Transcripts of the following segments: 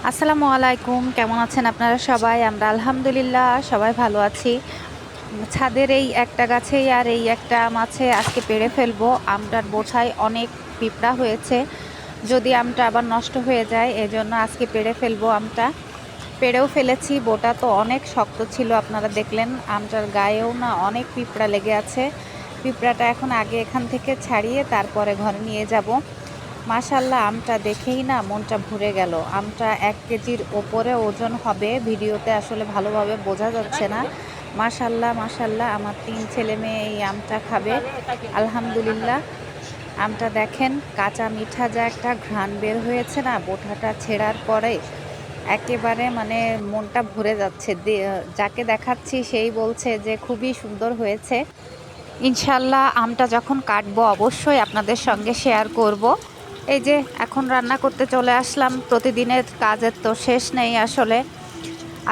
আসসালামু আলাইকুম, কেমন আছেন আপনারা সবাই? আমরা আলহামদুলিল্লাহ সবাই ভালো আছি। ছাদের এই একটা গাছেই আর এই একটা আম আছে, আজকে পেড়ে ফেলবো। আমটার বোঝায় অনেক পিঁপড়া হয়েছে, যদি আমটা আবার নষ্ট হয়ে যায় এজন্য আজকে পেড়ে ফেলবো আমটা। পেড়েও ফেলেছি, বোটা তো অনেক শক্ত ছিল, আপনারা দেখলেন। আমটার গায়েও না অনেক পিঁপড়া লেগে আছে। পিঁপড়াটা এখন আগে এখান থেকে ছাড়িয়ে তারপরে ঘরে নিয়ে যাব। মাশাল্লাহ, আমটা দেখেই না মনটা ভরে গেল। আমটা 1 কেজির ওপরে ওজন হবে, ভিডিওতে আসলে ভালোভাবে বোঝা যাচ্ছে না। মাশাল্লাহ মাশাল্লাহ, আমার 3 ছেলে মেয়ে এই আমটা খাবে আলহামদুলিল্লাহ। আমটা দেখেন, কাঁচা মিঠা যা একটা ঘ্রাণ বের হয়েছে না বোটাটা ছেঁড়ার পরে, একেবারে মানে মনটা ভরে যাচ্ছে। যাকে দেখাচ্ছি সেই বলছে যে খুবই সুন্দর হয়েছে। ইনশাল্লাহ আমটা যখন কাটবো অবশ্যই আপনাদের সঙ্গে শেয়ার করব। এই যে এখন রান্না করতে চলে আসলাম, প্রতিদিনের কাজের তো শেষ নেই আসলে।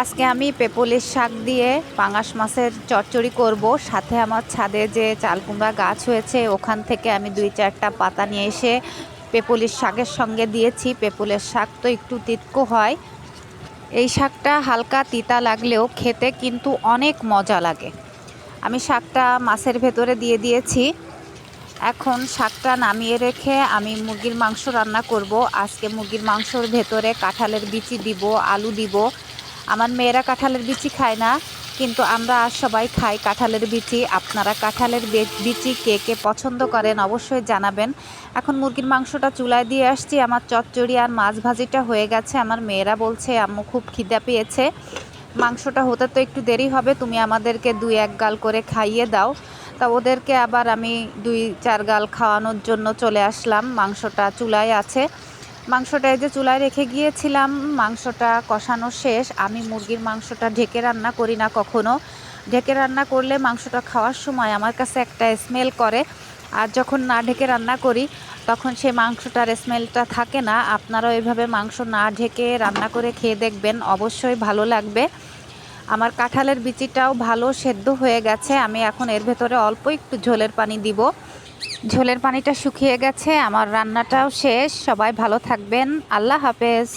আজকে আমি পেপলির শাক দিয়ে পাঙাশ মাছের চচ্চড়ি করব। সাথে আমার ছাদে যে চালকুমড়া গাছ হয়েছে ওখান থেকে আমি 2-4টা পাতা নিয়ে এসে পেপলির শাকের সঙ্গে দিয়েছি। পেপলের শাক তো একটু তিতকো হয়, এই শাকটা হালকা তিতা লাগলেও খেতে কিন্তু অনেক মজা লাগে। আমি শাকটা মাছের ভেতরে দিয়ে দিয়েছি। এখন শাকটা নামিয়ে রেখে আমি মুরগির মাংস রান্না করব। আজকে মুরগির মাংসর ভেতরে কাঁঠালের বিচি দিব, আলু দিব। আমার মেয়েরা কাঁঠালের বিচি খায় না, কিন্তু আমরা আর সবাই খাই কাঁঠালের বিচি। আপনারা কাঁঠালের বিচি কে কে পছন্দ করেন অবশ্যই জানাবেন। এখন মুরগির মাংসটা চুলায় দিয়ে আসছি, আমার চচ্চড়ি আর মাছ ভাজিটা হয়ে গেছে। আমার মেয়েরা বলছে আম্মু খুব খিদা পেয়েছে, মাংসটা হতে তো একটু দেরি হবে, তুমি আমাদেরকে 2-1 গাল করে খাইয়ে দাও। তা ওদেরকে আবার আমি 2-4 গাল খাওয়ানোর জন্য চলে আসলাম। মাংসটা চুলায় আছে, মাংসটা এই যে চুলায় রেখে গিয়েছিলাম। মাংসটা কষানো শেষ। আমি মুরগির মাংসটা ঢেকে রান্না করি না কখনো। ঢেকে রান্না করলে মাংসটা খাওয়ার সময় আমার কাছে একটা স্মেল করে, আর যখন না ঢেকে রান্না করি তখন সেই মাংসটার স্মেলটা থাকে না। আপনারাও এইভাবে মাংস না ঢেকে রান্না করে খেয়ে দেখবেন, অবশ্যই ভালো লাগবে। আমার কাঁঠালের বিচিটাও ভালো সেদ্ধ হয়ে গেছে। আমি এখন এর ভেতরে অল্প একটু ঝোলের পানি দিব। ঝোলের পানিটা শুকিয়ে গেছে, আমার রান্নাটাও শেষ। সবাই ভালো থাকবেন, আল্লাহ হাফেজ।